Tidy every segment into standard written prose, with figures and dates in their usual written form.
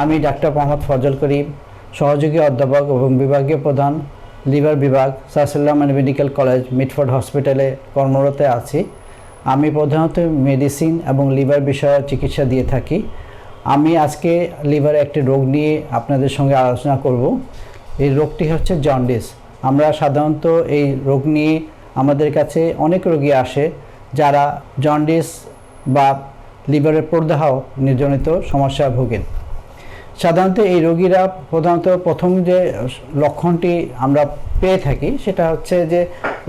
আমি ডাক্তার মোহাম্মদ ফজল করিম, সহযোগী অধ্যাপক এবং বিভাগীয় প্রধান, লিভার বিভাগ, স্যার সিলমান মেডিকেল কলেজ, মিটফোর্ড হসপিটালে কর্মরত আছি। আমি প্রধানত মেডিসিন এবং লিভার বিষয়ে চিকিৎসা দিয়ে থাকি। আমি আজকে লিভারে একটি রোগ নিয়ে আপনাদের সঙ্গে আলোচনা করব। এই রোগটি হচ্ছে জন্ডিস। আমরা সাধারণত এই রোগ নিয়ে আমাদের কাছে অনেক রোগী আসে যারা জন্ডিস বা লিভারের প্রদাহ জনিত সমস্যায় ভোগেন। সাধারণত এই রোগীরা প্রধানত প্রথম যে লক্ষণটি আমরা পেয়ে থাকি সেটা হচ্ছে যে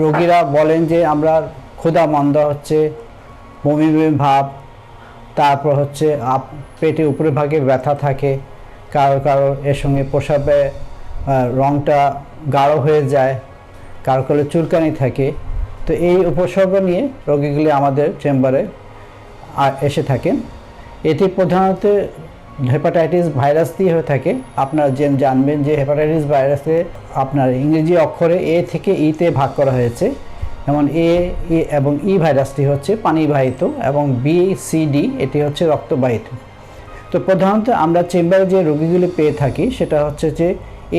রোগীরা বলেন যে আমরা ক্ষুধা মন্দা হচ্ছে, বমি বমি ভাব, তারপর হচ্ছে পেটে উপরে ভাগে ব্যথা থাকে, কারো কারো এর সঙ্গে প্রস্রাবে রঙটা গাঢ় হয়ে যায়, কারো কারো চুলকানি থাকে। তো এই উপসর্গ নিয়ে রোগীগুলি আমাদের চেম্বারে এসে থাকেন। এটি প্রধানত হেপাটাইটিস ভাইরাস দিয়ে হয়ে থাকে। আপনারা জানবেন যে হেপাটাইটিস ভাইরাসে আপনার ইংরেজি অক্ষরে এ থেকে ইতে ভাগ করা হয়েছে। যেমন এ এবং ই ভাইরাসটি হচ্ছে পানিবাহিত এবং বি সি ডি এটি হচ্ছে রক্তবাহিত। তো প্রধানত আমরা চেম্বারে যে রোগীগুলি পেয়ে থাকি সেটা হচ্ছে যে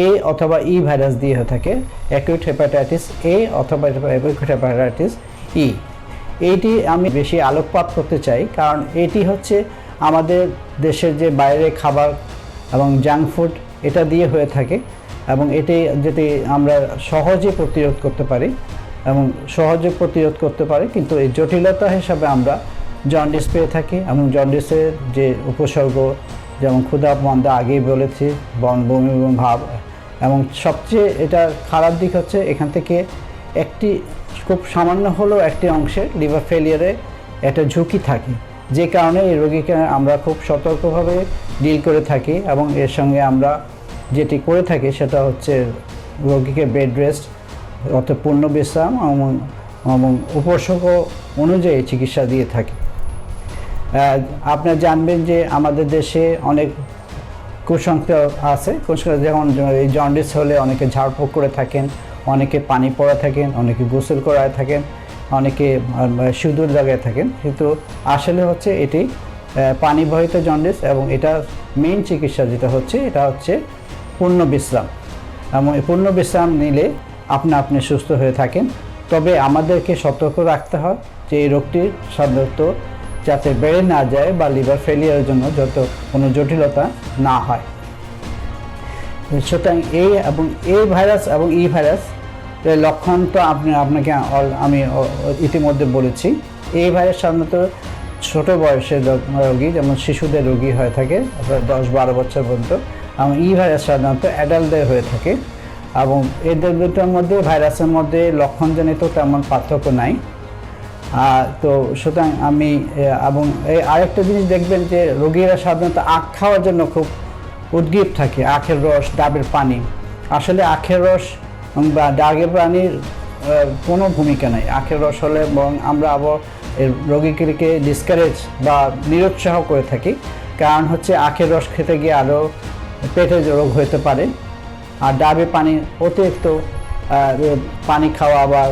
এ অথবা ই ভাইরাস দিয়ে হয়ে থাকে, অ্যাকিউট হেপাটাইটিস এ অথবা অ্যাকিউট হেপাটাইটিস ই। এইটি আমি বেশি আলোকপাত করতে চাই কারণ এটি হচ্ছে আমাদের দেশের যে বাইরে খাবার এবং জাঙ্ক ফুড এটা দিয়ে হয়ে থাকে এবং এটি যদি আমরা সহজে প্রতিরোধ করতে পারি কিন্তু এই জটিলতা হিসাবে আমরা জন্ডিস পেয়ে থাকি এবং জন্ডিসের যে উপসর্গ যেমন ক্ষুধা মন্দা আগেই বলেছি, বমি ভাব, এবং সবচেয়ে এটা খারাপ দিক হচ্ছে এখান থেকে একটি খুব সামান্য হলেও একটি অংশে লিভার ফেলিয়ারে একটা ঝুঁকি থাকে, যে কারণে এই রোগীকে আমরা খুব সতর্কভাবে ডিল করে থাকি এবং এর সঙ্গে আমরা যেটি করে থাকি সেটা হচ্ছে রোগীকে বেড রেস্ট অর্থাৎ পূর্ণ বিশ্রাম এবং উপসর্গ অনুযায়ী চিকিৎসা দিয়ে থাকি। আপনারা জানবেন যে আমাদের দেশে অনেক কুসংস্কার আছে। কুসংস্কার যেমন এই জন্ডিস হলে অনেকে ঝাড়ফুঁক করে থাকেন, অনেকে পানি পড়া থাকেন, অনেকে গোসল করায় থাকেন, অনেকে সিঁদুর লাগায় থাকেন, কিন্তু আসলে হচ্ছে এটি পানিবাহিত জন্ডিস এবং এটার মেইন চিকিৎসা যেটা হচ্ছে এটা হচ্ছে পূর্ণ বিশ্রাম এবং পূর্ণ বিশ্রাম নিলে আপনি সুস্থ হয়ে থাকেন। তবে আমাদেরকে সতর্ক রাখতে হয় যে এই রোগটি সাধারণত যাতে বেড়ে না যায় বা লিভার ফেলিয়ারের জন্য যত কোনো জটিলতা না হয়। সুতরাং এই ভাইরাস এবং ই ভাইরাস এর লক্ষণ তো আপনাকে আমি ইতিমধ্যে বলেছি। এই ভাইরাস সাধারণত ছোটো বয়সের রোগী যেমন শিশুদের রোগী হয়ে থাকে 10-12 বছর পর্যন্ত, এবং ই ভাইরাস সাধারণত অ্যাডাল্টদের হয়ে থাকে এবং এদের দুটোর মধ্যে ভাইরাসের মধ্যে লক্ষণজনিত তেমন পার্থক্য নাই। তো সুতরাং এবং এই আরেকটা জিনিস দেখবেন যে রোগীরা সাধারণত আখ খাওয়ার জন্য খুব উদ্গ্রীব থাকে, আখের রস, ডাবের পানি। আসলে আখের রস বা ডাবের পানির কোনো ভূমিকা নাই। আখের রস হলে বরং আমরা আবার রোগীকে ডিসকারেজ বা নিরুৎসাহ করে থাকি, কারণ হচ্ছে আখের রস খেতে গিয়ে আরও পেটে রোগ হতে পারে। আর ডাবে পানি অতিরিক্ত পানি খাওয়া বা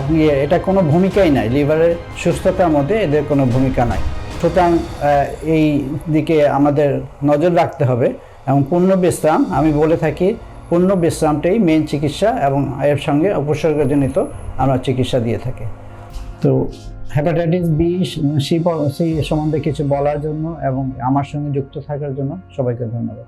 এটা কোনো ভূমিকাই নাই, লিভারের সুস্থতার মধ্যে এদের কোনো ভূমিকা নাই। সুতরাং এই দিকে আমাদের নজর রাখতে হবে এবং পূর্ণ বিশ্রাম, আমি বলে থাকি পূর্ণ বিশ্রামটাই মেইন চিকিৎসা এবং এর সঙ্গে উপসর্গজনিত আমরা চিকিৎসা দিয়ে থাকি। তো হেপাটাইটিস বি সি সম্বন্ধে কিছু বলার জন্য এবং আমার সঙ্গে যুক্ত থাকার জন্য সবাইকে ধন্যবাদ।